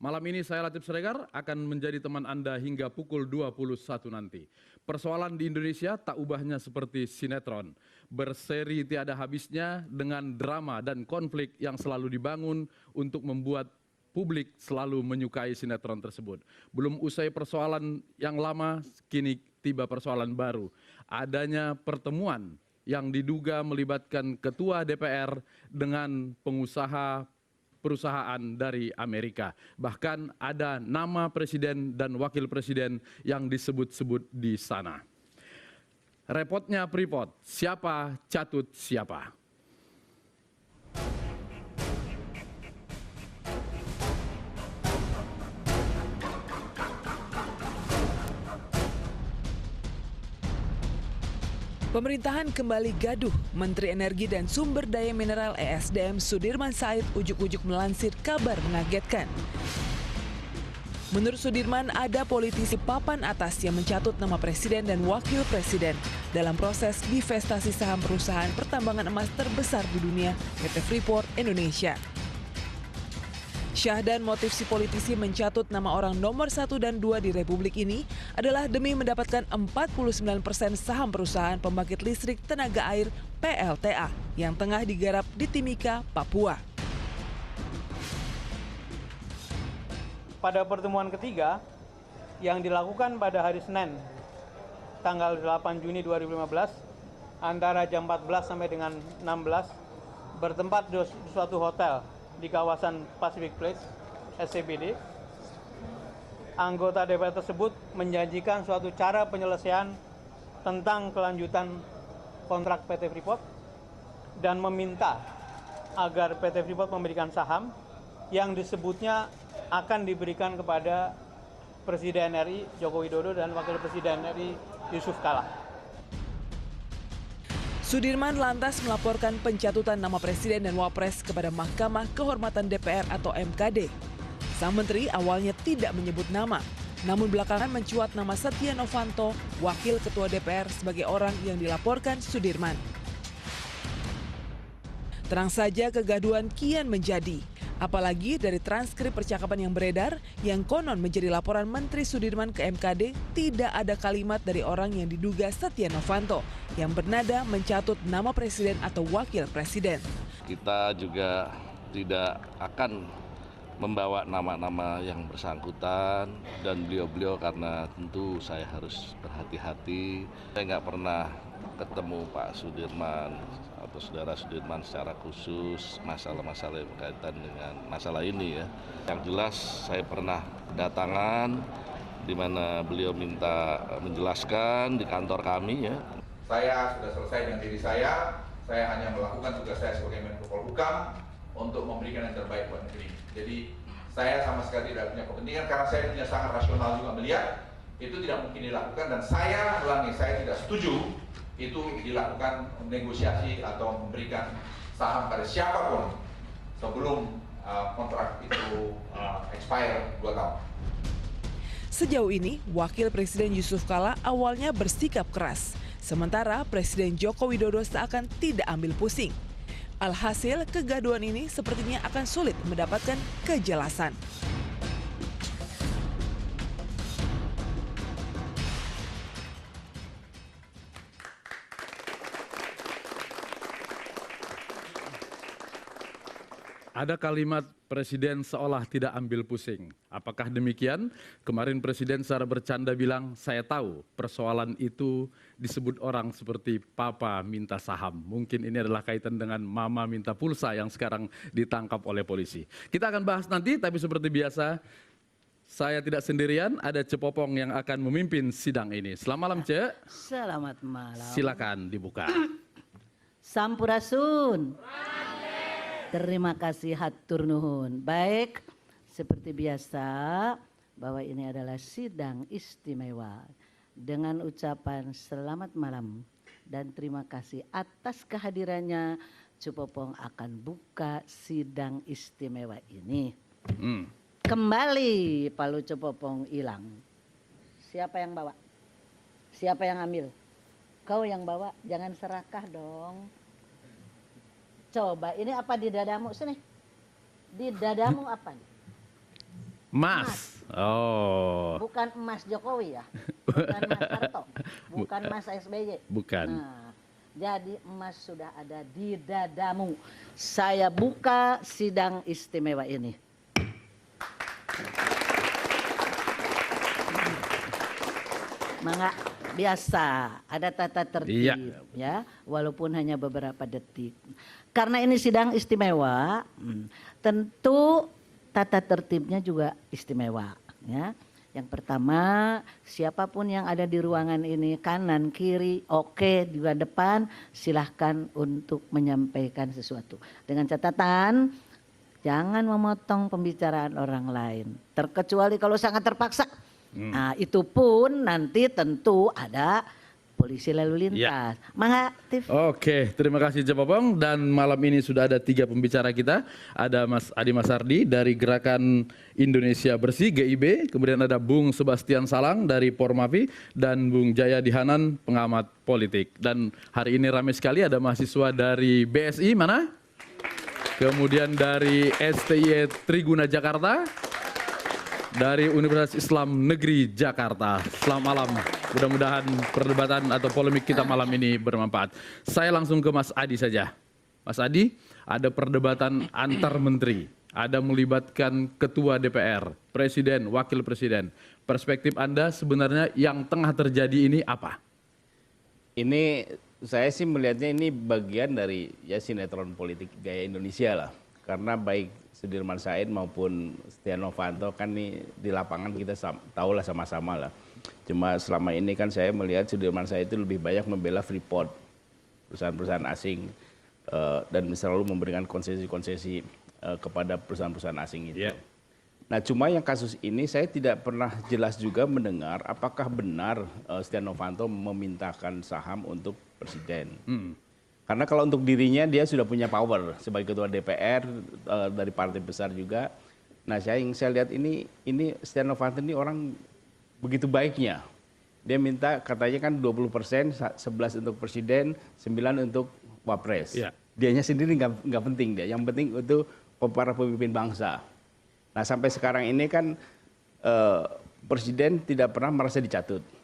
Malam ini saya Latif Siregar akan menjadi teman Anda hingga pukul 21 nanti. Persoalan di Indonesia tak ubahnya seperti sinetron. Berseri tiada habisnya dengan drama dan konflik yang selalu dibangun untuk membuat publik selalu menyukai sinetron tersebut. Belum usai persoalan yang lama, kini tiba persoalan baru. Adanya pertemuan yang diduga melibatkan ketua DPR dengan pengusaha perusahaan dari Amerika. Bahkan ada nama presiden dan wakil presiden yang disebut-sebut di sana. Repotnya Freeport, siapa catut siapa? Pemerintahan kembali gaduh. Menteri Energi dan Sumber Daya Mineral (ESDM) Sudirman Said ujuk-ujuk melansir kabar mengagetkan. Menurut Sudirman, ada politisi papan atas yang mencatut nama presiden dan wakil presiden dalam proses divestasi saham perusahaan pertambangan emas terbesar di dunia, PT Freeport Indonesia. Syahdan motif si politisi mencatut nama orang nomor 1 dan 2 di Republik ini adalah demi mendapatkan 49% saham perusahaan pembangkit listrik tenaga air PLTA yang tengah digarap di Timika, Papua. Pada pertemuan ketiga yang dilakukan pada hari Senin tanggal 8 Juni 2015 antara jam 14 sampai dengan 16 bertempat di suatu hotel di kawasan Pacific Place, SCBD. Anggota DPR tersebut menjanjikan suatu cara penyelesaian tentang kelanjutan kontrak PT Freeport dan meminta agar PT Freeport memberikan saham yang disebutnya akan diberikan kepada Presiden RI Joko Widodo dan Wakil Presiden RI Yusuf Kala. Sudirman lantas melaporkan pencatutan nama presiden dan wapres kepada Mahkamah Kehormatan DPR atau MKD. Sang menteri awalnya tidak menyebut nama, namun belakangan mencuat nama Setia Novanto, wakil ketua DPR, sebagai orang yang dilaporkan Sudirman. Terang saja kegaduhan kian menjadi, apalagi dari transkrip percakapan yang beredar yang konon menjadi laporan Menteri Sudirman ke MKD tidak ada kalimat dari orang yang diduga Setia Novanto yang bernada mencatut nama presiden atau wakil presiden. Kita juga tidak akan membawa nama-nama yang bersangkutan dan beliau-beliau karena tentu saya harus berhati-hati. Saya nggak pernah ketemu Pak Sudirman atau saudara Sudirman secara khusus masalah-masalah yang berkaitan dengan masalah ini ya. Yang jelas saya pernah datangan di mana beliau minta menjelaskan di kantor kami ya. Saya sudah selesai dengan diri saya hanya melakukan tugas saya sebagai Menko Polhukam untuk memberikan yang terbaik buat negeri. Jadi saya sama sekali tidak punya kepentingan karena saya punya sangat rasional juga melihat itu tidak mungkin dilakukan dan saya tidak setuju itu dilakukan negosiasi atau memberikan saham pada siapapun sebelum kontrak itu expire 2 tahun. Sejauh ini, Wakil Presiden Yusuf Kala awalnya bersikap keras, sementara Presiden Joko Widodo seakan tidak ambil pusing. Alhasil, kegaduhan ini sepertinya akan sulit mendapatkan kejelasan. Ada kalimat presiden seolah tidak ambil pusing. Apakah demikian? Kemarin presiden secara bercanda bilang, saya tahu persoalan itu disebut orang seperti papa minta saham. Mungkin ini adalah kaitan dengan mama minta pulsa yang sekarang ditangkap oleh polisi. Kita akan bahas nanti, tapi seperti biasa, saya tidak sendirian, ada Cepopong yang akan memimpin sidang ini. Selamat malam, Ce. Selamat malam. Silakan dibuka. Sampurasun. Terima kasih hatur nuhun. Baik, seperti biasa bahwa ini adalah sidang istimewa dengan ucapan selamat malam dan terima kasih atas kehadirannya. Cepopong akan buka sidang istimewa ini. Kembali Palu Cepopong hilang. Siapa yang bawa? Siapa yang ambil? Kau yang bawa, jangan serakah dong. Coba, ini apa di dadamu? Sini. Di dadamu apa nih? Mas. Oh. Bukan Mas Jokowi ya, bukan Mas Harto, bukan Mas SBY. Bukan. Nah, jadi emas sudah ada di dadamu. Saya buka sidang istimewa ini. Mangga biasa, ada tata tertib ya, walaupun hanya beberapa detik. Karena ini sidang istimewa, tentu tata tertibnya juga istimewa ya. Yang pertama, siapapun yang ada di ruangan ini, kanan, kiri, oke, juga depan, silahkan untuk menyampaikan sesuatu. Dengan catatan, jangan memotong pembicaraan orang lain. Terkecuali kalau sangat terpaksa. Nah, itu pun nanti tentu ada polisi lalu lintas. Mangga, Tif. Oke, terima kasih Cepopong. Dan malam ini sudah ada 3 pembicara kita. Ada Mas Adi Masardi dari Gerakan Indonesia Bersih GIB. Kemudian ada Bung Sebastian Salang dari Formapi. Dan Bung Jaya Dihanan, pengamat politik. Dan hari ini ramai sekali ada mahasiswa dari BSI, mana? Kemudian dari STI Triguna Jakarta. Dari Universitas Islam Negeri Jakarta. Selamat malam. Mudah-mudahan perdebatan atau polemik kita malam ini bermanfaat. Saya langsung ke Mas Adi saja. Mas Adi, ada perdebatan antar menteri. Ada melibatkan ketua DPR, presiden, wakil presiden. Perspektif Anda sebenarnya yang tengah terjadi ini apa? Ini saya sih melihatnya ini bagian dari ya sinetron politik gaya Indonesia lah. Karena baik Sudirman Said maupun Setia Novanto kan nih di lapangan kita tahu lah sama-sama lah. Cuma selama ini kan saya melihat Sudirman Said itu lebih banyak membela Freeport, perusahaan-perusahaan asing, dan selalu memberikan konsesi-konsesi kepada perusahaan-perusahaan asing itu. Nah cuma yang kasus ini saya tidak pernah jelas juga mendengar apakah benar Setia Novanto memintakan saham untuk presiden. Karena kalau untuk dirinya dia sudah punya power sebagai ketua DPR dari partai besar juga. Nah yang saya lihat ini Setia Novanto ini orang begitu baiknya. Dia minta katanya kan 20%, 11 untuk presiden, 9 untuk wapres. Dianya sendiri nggak penting dia. Yang penting itu para pemimpin bangsa. Nah sampai sekarang ini kan presiden tidak pernah merasa dicatut.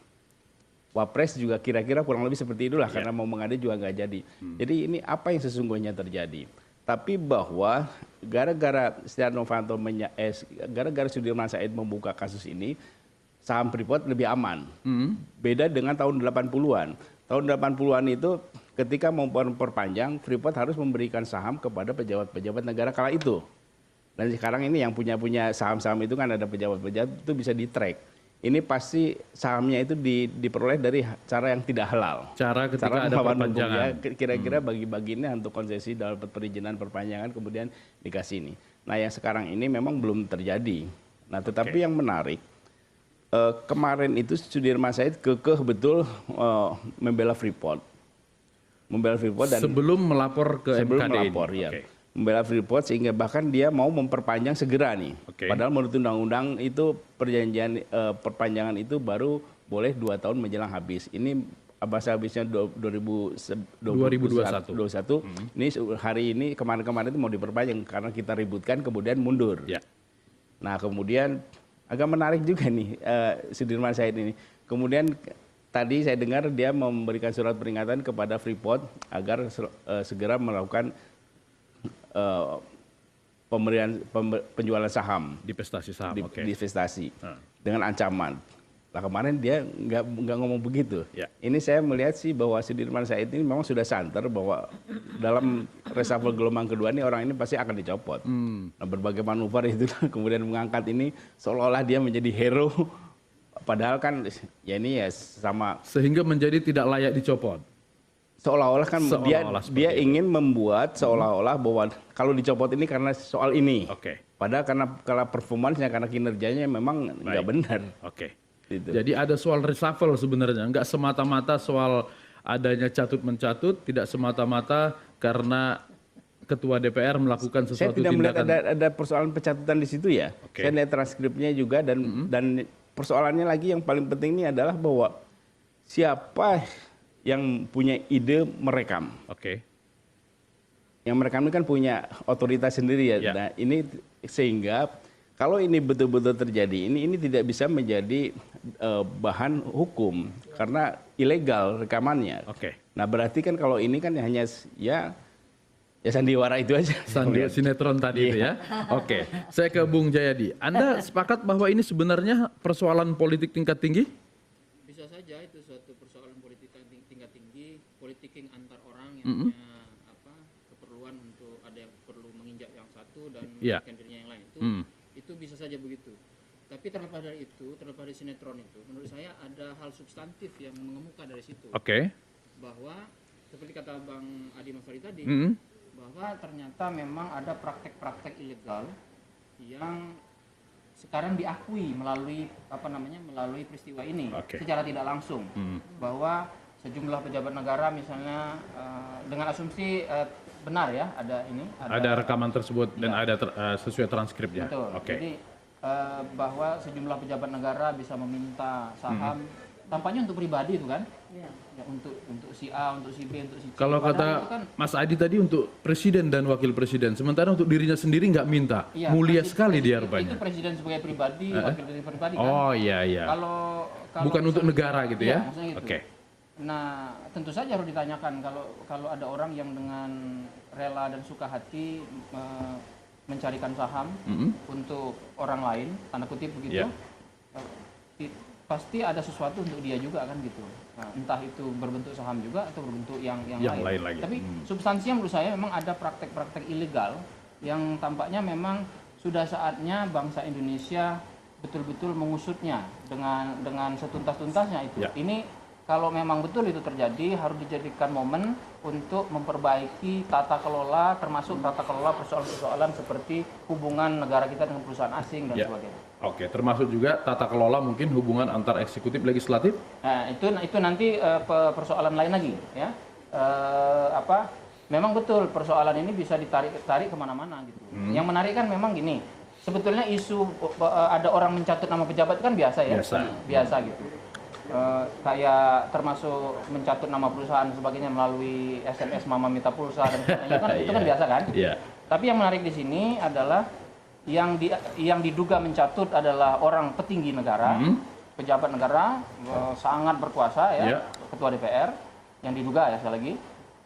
Wapres juga kira-kira kurang lebih seperti itulah karena mau mengadu juga nggak jadi. Jadi ini apa yang sesungguhnya terjadi? Tapi bahwa gara-gara Setia Novanto gara-gara Sudirman Said membuka kasus ini, saham Freeport lebih aman. Beda dengan tahun 80-an. Tahun 80-an itu ketika mau memperpanjang, Freeport harus memberikan saham kepada pejabat-pejabat negara kala itu. Dan sekarang ini yang punya saham-saham itu kan ada pejabat-pejabat itu bisa di-track. Ini pasti sahamnya itu diperoleh dari cara yang tidak halal. Cara ketika ada perpanjangan. Ya, kira-kira bagi-baginya untuk konsesi dapat perizinan perpanjangan kemudian dikasih ini. Nah yang sekarang ini memang belum terjadi. Nah tetapi yang menarik, kemarin itu Sudirman Said kekeh betul membela Freeport. Membela Freeport dan sebelum melapor ke sebelum MKD melapor, ya. Membela Freeport sehingga bahkan dia mau memperpanjang segera nih. Padahal menurut undang-undang itu perjanjian perpanjangan itu baru boleh 2 tahun menjelang habis. Ini habisnya 2021. Ini hari ini kemarin-kemarin itu mau diperpanjang karena kita ributkan kemudian mundur. Nah kemudian agak menarik juga nih Sudirman Said ini. Kemudian tadi saya dengar dia memberikan surat peringatan kepada Freeport agar segera melakukan penjualan saham divestasi saham, divestasi dengan ancaman. Nah kemarin dia nggak ngomong begitu. Ini saya melihat sih bahwa Sudirman Said ini memang sudah santer bahwa dalam reshuffle gelombang kedua ini orang ini pasti akan dicopot. Nah, berbagai manuver itu kemudian mengangkat ini seolah-olah dia menjadi hero. Padahal kan ya ini ya sama. Sehingga menjadi tidak layak dicopot. Seolah-olah kan dia ingin membuat seolah-olah bahwa kalau dicopot ini karena soal ini. Padahal karena performance-nya, karena kinerjanya memang nggak benar. Gitu. Jadi ada soal reshuffle sebenarnya, nggak semata-mata soal adanya catut-mencatut, tidak semata-mata karena ketua DPR melakukan sesuatu tindakan. Saya tidak melihat ada persoalan pencatutan di situ ya. Saya lihat transkripnya juga dan persoalannya lagi yang paling penting ini adalah bahwa siapa yang punya ide merekam. Yang merekam ini kan punya otoritas sendiri ya. Nah, ini sehingga Kalau ini betul-betul terjadi, ini tidak bisa menjadi bahan hukum karena ilegal rekamannya. Oke. Nah berarti kan kalau ini kan hanya ya sandiwara itu aja. Sinetron tadi itu ya. Oke, saya ke Bung Jayadi. Anda sepakat bahwa ini sebenarnya persoalan politik tingkat tinggi? Bisa saja itu suatu persoalan politik tingkat tinggi, politicking antar orang yang punya keperluan untuk ada yang perlu menginjak yang satu dan menginjakkan dirinya yang lain. Itu bisa saja begitu. Tapi terlepas dari itu, terlepas dari sinetron itu, menurut saya ada hal substantif yang mengemuka dari situ. Oke. Bahwa seperti kata Bang Adi Mafari tadi, bahwa ternyata memang ada praktek-praktek ilegal yang sekarang diakui melalui melalui peristiwa ini secara tidak langsung, bahwa sejumlah pejabat negara misalnya dengan asumsi benar ya ada rekaman tersebut dan ada sesuai transkripnya. Betul. Jadi bahwa sejumlah pejabat negara bisa meminta saham tampaknya untuk pribadi itu kan, ya, untuk si A, untuk si B, untuk si C. Kalau kata kan, Mas Adi tadi untuk presiden dan wakil presiden, sementara untuk dirinya sendiri nggak minta. Mulia sekali dia rupanya. Itu presiden sebagai pribadi, wakil presiden pribadi kan. Oh iya. Kalau bukan untuk negara gitu ya? Maksudnya gitu. Nah tentu saja harus ditanyakan kalau ada orang yang dengan rela dan suka hati mencarikan saham untuk orang lain, tanda kutip begitu, pasti ada sesuatu untuk dia juga kan gitu. Nah, entah itu berbentuk saham juga atau berbentuk yang lain lagi. Tapi substansinya menurut saya memang ada praktek-praktek ilegal yang tampaknya memang sudah saatnya bangsa Indonesia betul-betul mengusutnya dengan setuntas-tuntasnya itu. Ini kalau memang betul itu terjadi harus dijadikan momen untuk memperbaiki tata kelola, termasuk tata kelola persoalan-persoalan seperti hubungan negara kita dengan perusahaan asing dan sebagainya. Oke, termasuk juga tata kelola mungkin hubungan antar eksekutif legislatif. Nah, itu nanti persoalan lain lagi ya. Memang betul persoalan ini bisa ditarik kemana-mana gitu. Yang menarik kan memang gini. Sebetulnya isu ada orang mencatut nama pejabat kan biasa ya, biasa gitu. Kayak termasuk mencatut nama perusahaan sebagainya melalui SMS mama minta pulsa dan sebagainya kan itu kan biasa kan. Tapi yang menarik di sini adalah yang diduga mencatut adalah orang petinggi negara, pejabat negara sangat berkuasa ya, ketua DPR yang diduga ya sekali lagi.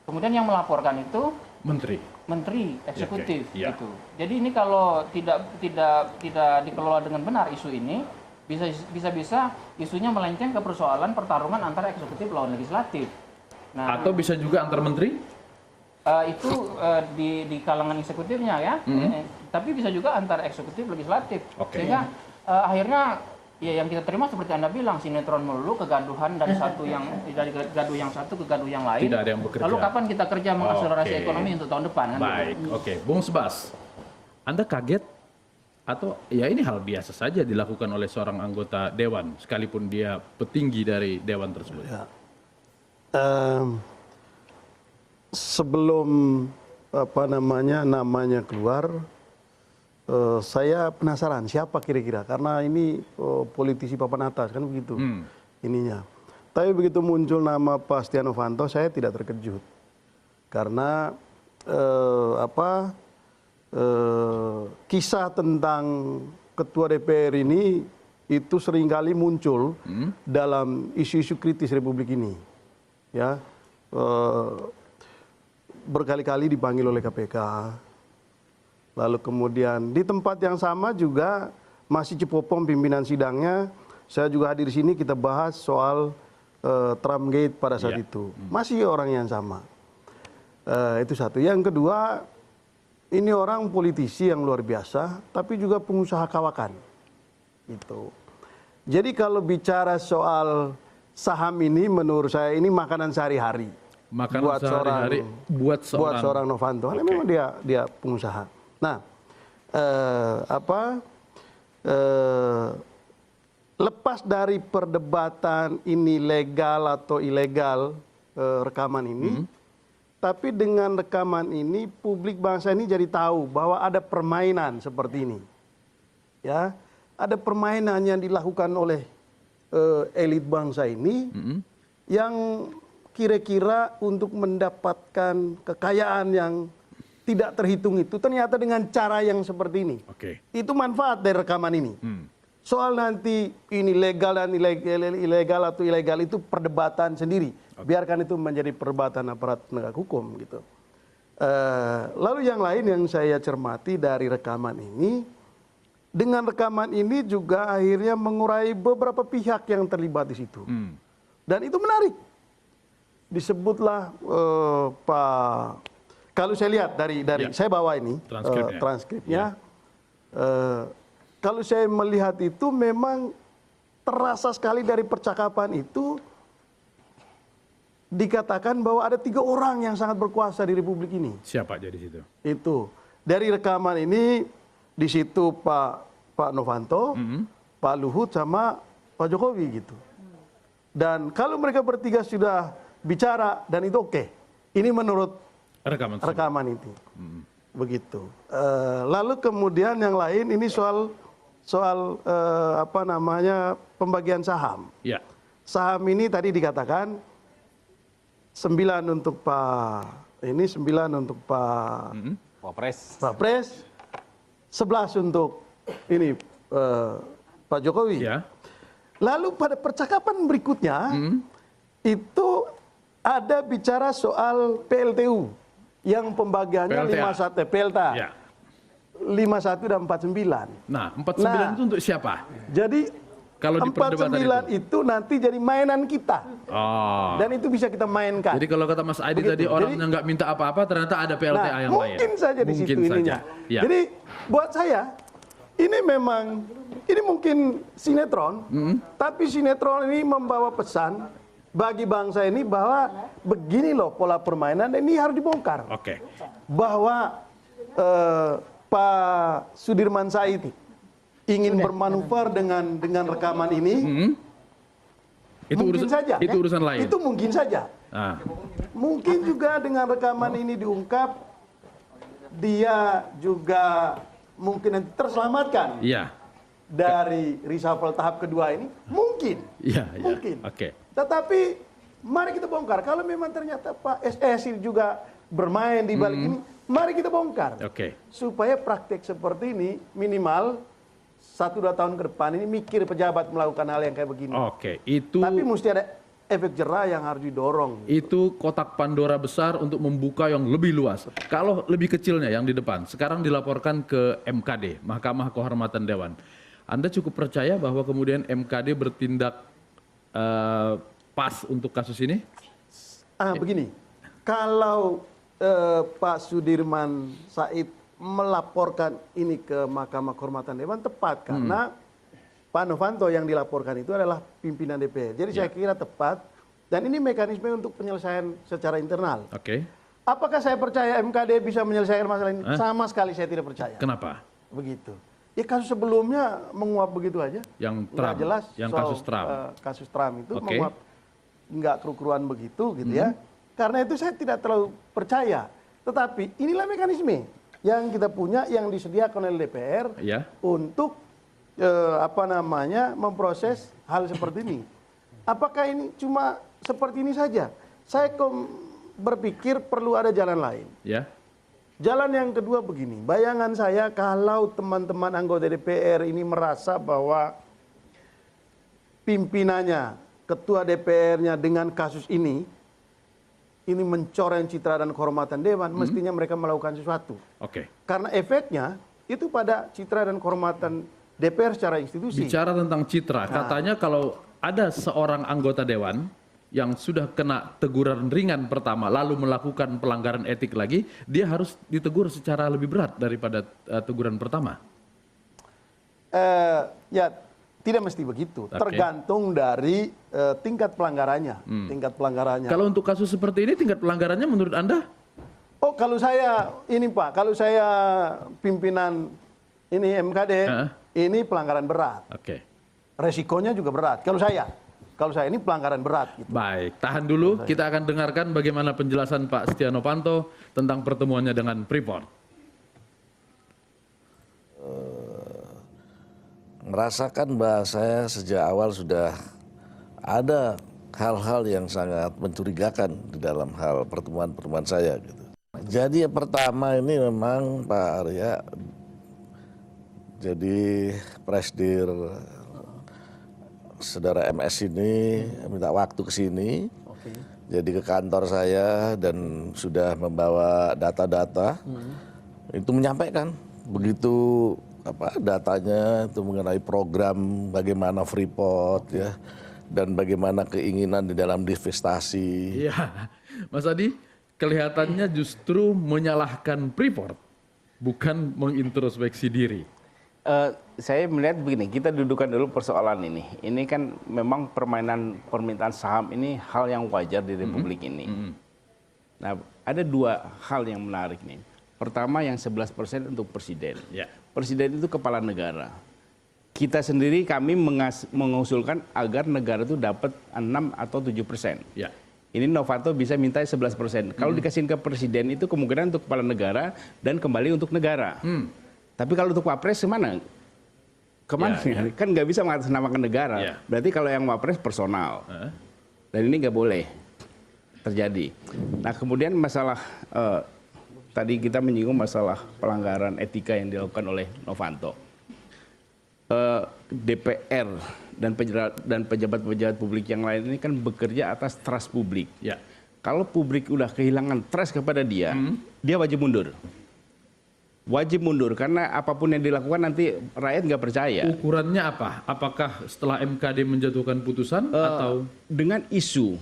Kemudian yang melaporkan itu menteri eksekutif gitu. Jadi ini kalau tidak dikelola dengan benar isu ini bisa isunya melenceng ke persoalan pertarungan antara eksekutif lawan legislatif. Nah, atau bisa juga antar menteri? Itu di kalangan eksekutifnya ya, tapi bisa juga antar eksekutif legislatif. Sehingga akhirnya ya yang kita terima seperti Anda bilang sinetron melulu kegaduhan dari dari gaduh yang satu ke gaduh yang lain. Tidak ada yang bekerja. Lalu kapan kita kerja mengakselerasi ekonomi untuk tahun depan kan? Baik, Bung Sebas, Anda kaget atau ya ini hal biasa saja dilakukan oleh seorang anggota dewan sekalipun dia petinggi dari dewan tersebut? Sebelum namanya keluar, saya penasaran siapa kira-kira karena ini politisi papan atas kan begitu ininya. Tapi begitu muncul nama Pak Setia Novanto saya tidak terkejut karena kisah tentang ketua DPR ini itu seringkali muncul dalam isu-isu kritis Republik ini, ya. Berkali-kali dipanggil oleh KPK, lalu kemudian di tempat yang sama juga masih Cepopong pimpinan sidangnya, saya juga hadir di sini kita bahas soal Trumpgate pada saat itu, masih orang yang sama. Itu satu. Yang kedua, ini orang politisi yang luar biasa, tapi juga pengusaha kawakan. Gitu. Jadi kalau bicara soal saham ini, menurut saya ini makanan sehari-hari. Buat seorang Novanto, karena memang dia pengusaha. Nah, lepas dari perdebatan ini legal atau ilegal rekaman ini, tapi dengan rekaman ini publik bangsa ini jadi tahu bahwa ada permainan seperti ini, ya, ada permainan yang dilakukan oleh elit bangsa ini yang kira-kira untuk mendapatkan kekayaan yang tidak terhitung itu ternyata dengan cara yang seperti ini. Oke. Itu manfaat dari rekaman ini. Soal nanti ini legal dan ilegal atau ilegal itu perdebatan sendiri. Biarkan itu menjadi perdebatan aparat penegak hukum gitu. Lalu yang lain yang saya cermati dari rekaman ini, dengan rekaman ini juga akhirnya mengurai beberapa pihak yang terlibat di situ. Dan itu menarik. Disebutlah Pak, kalau saya lihat dari saya bawa ini transkripnya, kalau saya melihat itu memang terasa sekali dari percakapan itu dikatakan bahwa ada 3 orang yang sangat berkuasa di Republik ini. Siapa aja di situ? Itu dari rekaman ini di situ Pak Novanto, Pak Luhut sama Pak Jokowi gitu. Dan kalau mereka bertiga sudah bicara dan itu oke. Ini menurut rekaman itu. Begitu. Lalu kemudian yang lain ini soal apa namanya pembagian saham. Ya. Saham ini tadi dikatakan 9 untuk Pak ini, 9 untuk Pak Wapres, 11 untuk ini Pak Jokowi. Ya. Lalu pada percakapan berikutnya itu ada bicara soal PLTU yang pembagiannya 51 PLTA. Ya. 51 dan 49. Nah, 49 itu untuk siapa? Jadi kalau di perdebatan 49 itu nanti jadi mainan kita. Dan itu bisa kita mainkan. Jadi kalau kata Mas Aidi tadi orang yang nggak minta apa-apa ternyata ada PLTA yang lain. Mungkin saja di situ ininya. Ya. Jadi buat saya ini memang ini mungkin sinetron, tapi sinetron ini membawa pesan bagi bangsa ini bahwa begini loh pola permainan dan ini harus dibongkar. Oke. Bahwa Pak Sudirman Said ingin bermanuver dengan rekaman ini, itu mungkin saja. Itu urusan lain. Itu mungkin saja. Mungkin juga dengan rekaman ini diungkap, dia juga mungkin nanti terselamatkan dari reshuffle tahap kedua ini. Mungkin. Mungkin. Oke. Tetapi mari kita bongkar. Kalau memang ternyata Pak SS juga bermain di balik ini, mari kita bongkar. Supaya praktek seperti ini minimal 1-2 tahun ke depan ini mikir pejabat melakukan hal yang kayak begini. Itu. Tapi mesti ada efek jerah yang harus didorong. Itu kotak Pandora besar untuk membuka yang lebih luas. Kalau lebih kecilnya yang di depan, sekarang dilaporkan ke MKD, Mahkamah Kehormatan Dewan. Anda cukup percaya bahwa kemudian MKD bertindak pas untuk kasus ini? Begini, kalau Pak Sudirman Said melaporkan ini ke Mahkamah Kehormatan Dewan tepat karena Pak Novanto yang dilaporkan itu adalah pimpinan DPR. Jadi saya kira tepat dan ini mekanisme untuk penyelesaian secara internal. Apakah saya percaya MKD bisa menyelesaikan masalah ini? Sama sekali saya tidak percaya. Kenapa? Begitu. Ya kasus sebelumnya menguap begitu aja. Yang Trump. Jelas. Yang kasus Trump. Kasus Trump itu menguap nggak keruan begitu gitu ya. Karena itu saya tidak terlalu percaya. Tetapi inilah mekanisme yang kita punya yang disediakan oleh DPR untuk memproses hal seperti ini. Apakah ini cuma seperti ini saja? Saya berpikir perlu ada jalan lain. Jalan yang kedua begini, bayangan saya kalau teman-teman anggota DPR ini merasa bahwa pimpinannya, ketua DPR-nya dengan kasus ini mencoreng citra dan kehormatan Dewan, mestinya mereka melakukan sesuatu. Karena efeknya itu pada citra dan kehormatan DPR secara institusi. Bicara tentang citra, katanya kalau ada seorang anggota Dewan yang sudah kena teguran ringan pertama, lalu melakukan pelanggaran etik lagi, dia harus ditegur secara lebih berat daripada teguran pertama. Ya, tidak mesti begitu. Tergantung dari tingkat pelanggarannya. Kalau untuk kasus seperti ini, tingkat pelanggarannya menurut Anda? Oh, kalau saya ini Pak, kalau saya pimpinan ini MKD, ini pelanggaran berat. Resikonya juga berat. Kalau saya ini pelanggaran berat. Gitu. Baik, tahan dulu. Kita akan dengarkan bagaimana penjelasan Pak Setia Novanto tentang pertemuannya dengan Freeport. Merasakan bahwa saya sejak awal sudah ada hal-hal yang sangat mencurigakan di dalam hal pertemuan-pertemuan saya gitu. Jadi yang pertama ini memang Pak Arya jadi Presdir saudara MS ini minta waktu ke sini. Jadi ke kantor saya dan sudah membawa data-data. Itu menyampaikan begitu datanya itu mengenai program bagaimana Freeport ya dan bagaimana keinginan di dalam divestasi. Iya, Mas Adi. Kelihatannya justru menyalahkan Freeport, bukan mengintrospeksi diri. Saya melihat begini, kita dudukan dulu persoalan ini. Ini kan memang permintaan saham ini hal yang wajar di Republik ini. Nah, ada dua hal yang menarik nih. Pertama yang 11% untuk presiden. Presiden itu kepala negara. Kita sendiri kami mengusulkan agar negara itu dapat 6 atau 7%. Ini Novanto bisa minta 11%. Kalau dikasihin ke presiden itu kemungkinan untuk kepala negara dan kembali untuk negara. Tapi kalau untuk wapres kemana? Kan nggak bisa mengatasnamakan negara. Berarti kalau yang wapres personal. Dan ini nggak boleh terjadi. Nah kemudian masalah tadi kita menyinggung masalah pelanggaran etika yang dilakukan oleh Novanto. DPR dan pejabat-pejabat publik yang lain ini kan bekerja atas trust publik. Kalau publik udah kehilangan trust kepada dia, dia wajib mundur. Wajib mundur karena apapun yang dilakukan nanti rakyat nggak percaya. Ukurannya apa? Apakah setelah MKD menjatuhkan putusan atau dengan isu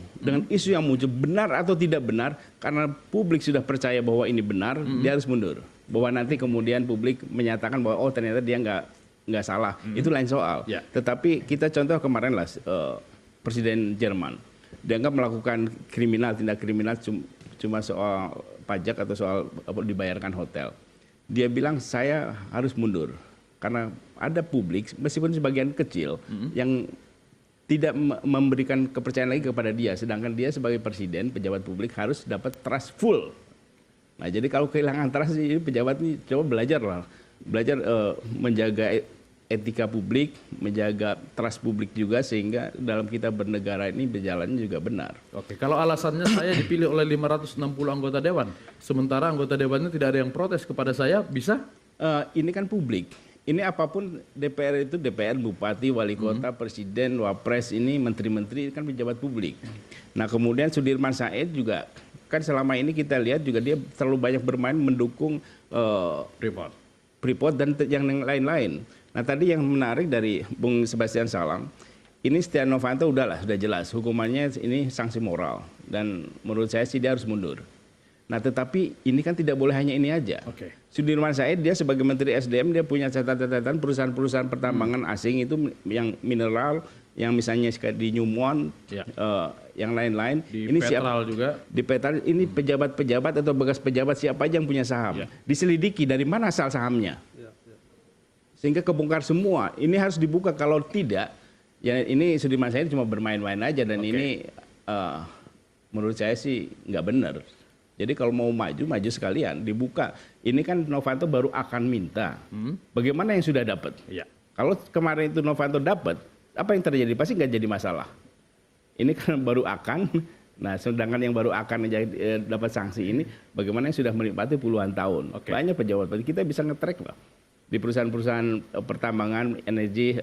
yang muncul benar atau tidak benar karena publik sudah percaya bahwa ini benar, dia harus mundur. Bahwa nanti kemudian publik menyatakan bahwa oh ternyata dia nggak salah, itu lain soal. Tetapi kita contoh kemarin lah Presiden Jerman dianggap melakukan tindak kriminal cuma soal pajak atau soal dibayarkan hotel. Dia bilang saya harus mundur karena ada publik meskipun sebagian kecil yang tidak memberikan kepercayaan lagi kepada dia, sedangkan dia sebagai presiden pejabat publik harus dapat trust full. Nah jadi kalau kehilangan trust ini pejabat ini coba belajar menjaga etika publik, menjaga trust publik juga sehingga dalam kita bernegara ini berjalannya juga benar. Oke, kalau alasannya saya dipilih oleh 560 anggota dewan, sementara anggota dewannya tidak ada yang protes kepada saya, bisa? Ini kan publik. Ini apapun DPR itu DPR, bupati, wali kota, presiden, wapres ini menteri-menteri kan pejabat publik. Nah kemudian Sudirman Said juga kan selama ini kita lihat juga dia terlalu banyak bermain mendukung Freeport dan yang lain-lain. Nah tadi yang menarik dari Bung Sebastian Salang, ini Setia Novanto sudah jelas hukumannya ini sanksi moral dan menurut saya sih dia harus mundur. Nah tetapi ini kan tidak boleh hanya ini aja. Sudirman Said dia sebagai Menteri SDM dia punya catatan perusahaan-perusahaan pertambangan asing itu yang mineral, yang misalnya di Newmont, yang lain-lain. Di ini Petral juga. Di Petral ini pejabat-pejabat atau bekas pejabat siapa aja yang punya saham. Diselidiki dari mana asal sahamnya. Sehingga kebongkar semua. Ini harus dibuka, kalau tidak ya ini Sudirman Said cuma bermain-main aja dan ini menurut saya sih nggak benar. Jadi kalau mau maju sekalian dibuka. Ini kan Novanto baru akan minta. Bagaimana yang sudah dapat? Kalau kemarin itu Novanto dapat, apa yang terjadi? Pasti nggak jadi masalah. Ini kan baru akan. Nah, sedangkan yang baru akan dapat sanksi ini, bagaimana yang sudah menikmati puluhan tahun? Banyak pejabat. Kita bisa nge-track lah. Di perusahaan-perusahaan pertambangan, energi,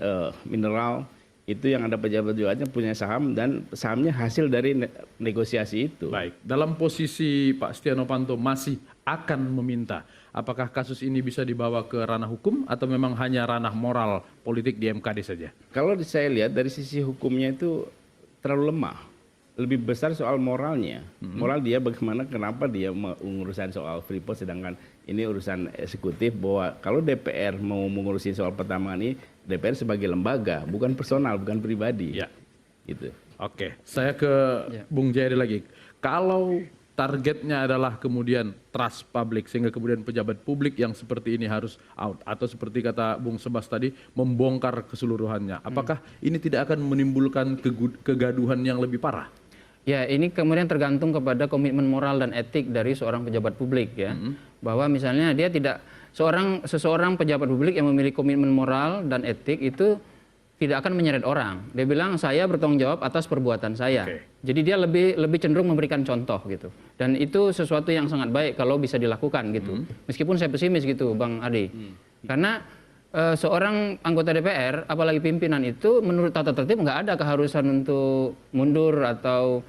mineral, itu yang ada pejabat-pejabatnya punya saham dan sahamnya hasil dari negosiasi itu. Baik, dalam posisi Pak Setia Novanto masih akan meminta, apakah kasus ini bisa dibawa ke ranah hukum atau memang hanya ranah moral politik di MKD saja? Kalau saya lihat dari sisi hukumnya itu terlalu lemah. Lebih besar soal moralnya. Moral dia bagaimana, kenapa dia mengurusan soal Freeport sedangkan ini urusan eksekutif, bahwa kalau DPR mau mengurusin soal pertambangan ini, DPR sebagai lembaga, bukan personal, bukan pribadi. Gitu. Oke, saya ke Bung Jayadi lagi. Kalau targetnya adalah kemudian trust publik sehingga kemudian pejabat publik yang seperti ini harus out atau seperti kata Bung Sebas tadi membongkar keseluruhannya. Apakah ini tidak akan menimbulkan kegaduhan yang lebih parah? Ya, ini kemudian tergantung kepada komitmen moral dan etik dari seorang pejabat publik ya. Bahwa misalnya dia seseorang pejabat publik yang memiliki komitmen moral dan etik itu tidak akan menyeret orang. Dia bilang saya bertanggung jawab atas perbuatan saya. Oke. Jadi dia lebih cenderung memberikan contoh gitu. Dan itu sesuatu yang sangat baik kalau bisa dilakukan gitu. Meskipun saya pesimis gitu, Bang Adi. Karena seorang anggota DPR, apalagi pimpinan itu, menurut tata tertib nggak ada keharusan untuk mundur atau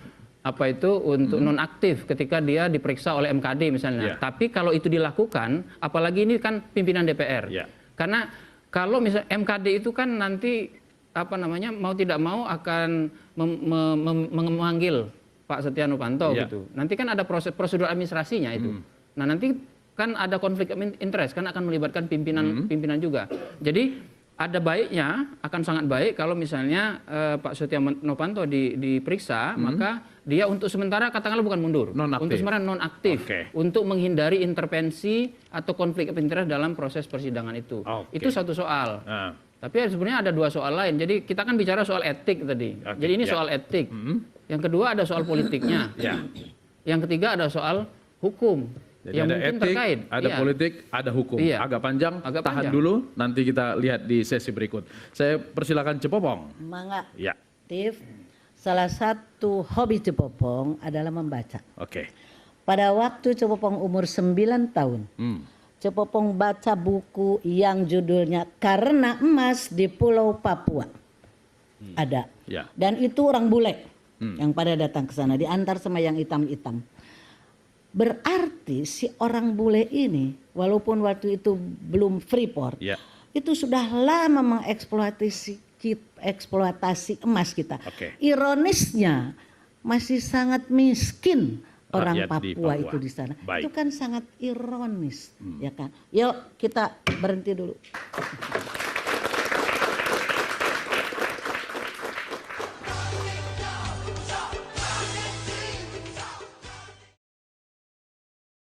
apa itu untuk nonaktif ketika dia diperiksa oleh MKD misalnya. Tapi kalau itu dilakukan, apalagi ini kan pimpinan DPR. Karena kalau misalnya MKD itu kan nanti apa namanya mau tidak mau akan memanggil Pak Setia Novanto gitu. Nanti kan ada prosedur administrasinya itu. Nah nanti kan ada konflik interest, kan akan melibatkan pimpinan juga. Jadi ada baiknya, akan sangat baik kalau misalnya Pak Setia Novanto diperiksa, maka dia untuk sementara katakanlah bukan mundur, untuk sementara nonaktif, untuk menghindari intervensi atau konflik interest dalam proses persidangan itu. Itu satu soal. Tapi sebenarnya ada dua soal lain. Jadi kita kan bicara soal etik tadi. Jadi ini soal etik. Yang kedua ada soal politiknya. Yang ketiga ada soal hukum. Jadi yang ada mungkin etik, terkait. ada politik, ada hukum. Agak panjang, tahan dulu. Nanti kita lihat di sesi berikut. Saya persilakan Cepopong. Mangga. Tiff, salah satu hobi Cepopong adalah membaca. Pada waktu Cepopong umur 9 tahun, Cepopong baca buku yang judulnya Karena Emas di Pulau Papua. Ada. Dan itu orang bule yang pada datang ke sana, diantar sama yang hitam-hitam. Berarti si orang bule ini, walaupun waktu itu belum Freeport, itu sudah lama mengeksploitasi emas kita. Ironisnya masih sangat miskin orang Papua itu di sana. Itu kan sangat ironis, ya kan? Yuk kita berhenti dulu.